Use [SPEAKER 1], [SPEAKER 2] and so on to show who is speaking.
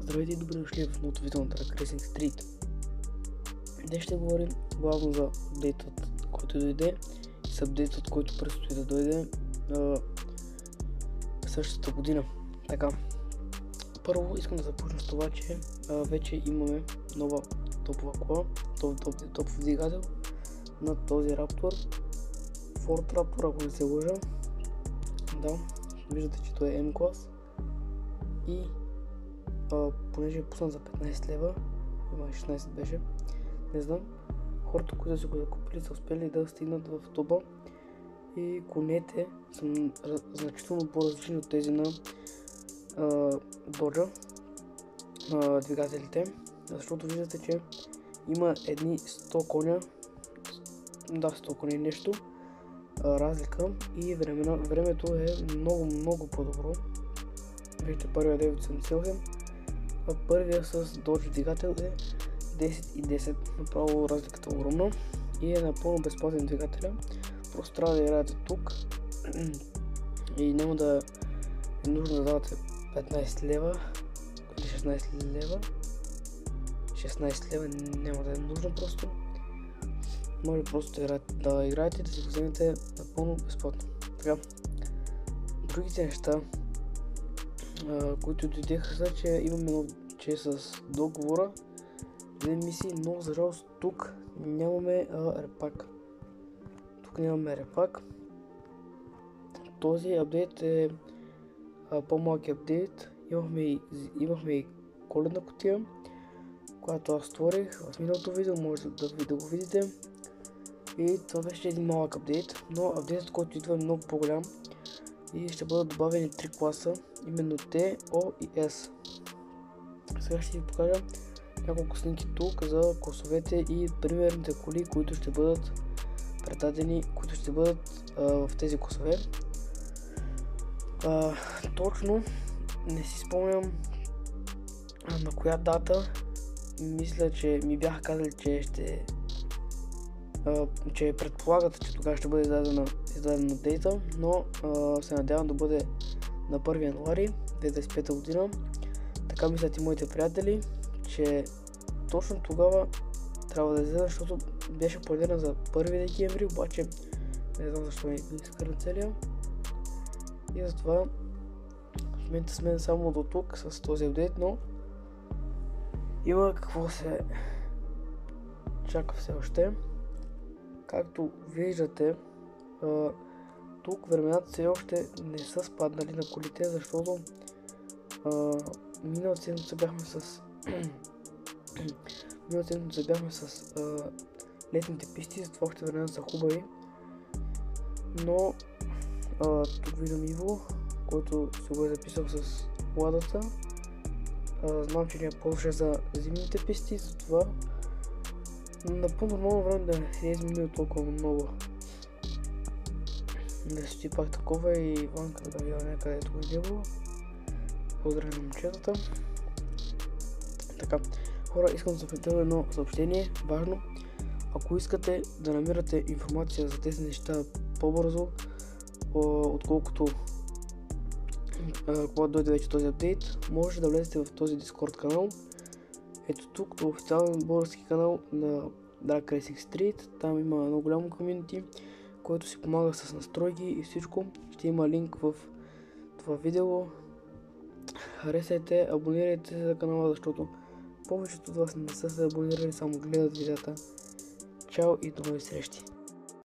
[SPEAKER 1] Здравейте и добре дошли в новото видео на Drag Racing Street. Днес ще говорим главно за апдейтът, който дойде и с апдейтът, който предстои да дойде същата година. Така, първо искам да започна с това, че вече имаме нова топова кола, топов двигател на този Raptor, Ford Raptor, ако не се лъжа. Да, виждате, че той е M-клас и понеже е пуснат за 15 лева, има 16 беше, не знам, хората, които са го закупили, са успели да стигнат в тоба и конете са значително по-различни от тези на Dodge двигателите, защото виждате, че има едни 100 коня, да, 100 коня нещо разлика и времето е много по-добро. Виждате, първия 978, а първия с Dodge двигател е 10 и 10. Направо разликата е огромна и е напълно безплатен двигателя. Просто трябва да играете тук и няма да е нужно да давате 15 лева или 16 лева. 16 лева няма да е нужно просто. Може просто да играете и да си го вземете напълно безплатно. Така, другите неща, които дойдеха, са, че имаме с договора две мисии, но за жалост тук нямаме репак. Тук нямаме репак. Този апдейт е по-малки апдейт. Имахме и коледна кутия, която аз створих в миналото видео, може да го видите. И това беше един малък апдейт, но апдейтът, който идва е много по-голям и ще бъдат добавени 3 класа, именно T, O и S. Сега ще ви покажа няколко снимки тук за класовете и примерните коли, които ще бъдат предадени, които ще бъдат в тези класове. Точно не си спомням на коя дата. Мисля, че ми бяха казали, че предполагат, че тогава ще бъде издадена дейта, но се надявам да бъде на 1 януари 2025 година. Така мислят и моите приятели, че точно тогава трябва да излезе, защото беше планиран за 1 декември, обаче не знам защо не изкарна целия. И затова в момента сме само до тук с този апдейт, но има какво се чака все още. Както виждате, тук времената все още не са спаднали на колите, защото миналата седмица бяхме с летните писти, затова още времената са хубави. Но тук виждам Иво, който се го е записал с ладата. Знам, че не е по-добре за зимните писти, затова напълно нормално време да не се е изменил толкова много. Да стои пак такова и Ванка да видя някъде тук е било. Поздравя на момчетата. Така, хора, искам да съобщя едно съобщение, важно. Ако искате да намирате информация за тези неща по-бързо, отколкото когато дойде вече този апдейт, може да влезете в този Discord канал. Ето тук е официален български канал на Drag Racing Street. Там има едно голямо комьюнити, който си помага с настройки и всичко. Ще има линк в това видео. Харесайте, абонирайте се за канала, защото повечето от вас не са се абонирали, само гледат видеята. Чао и до нови срещи!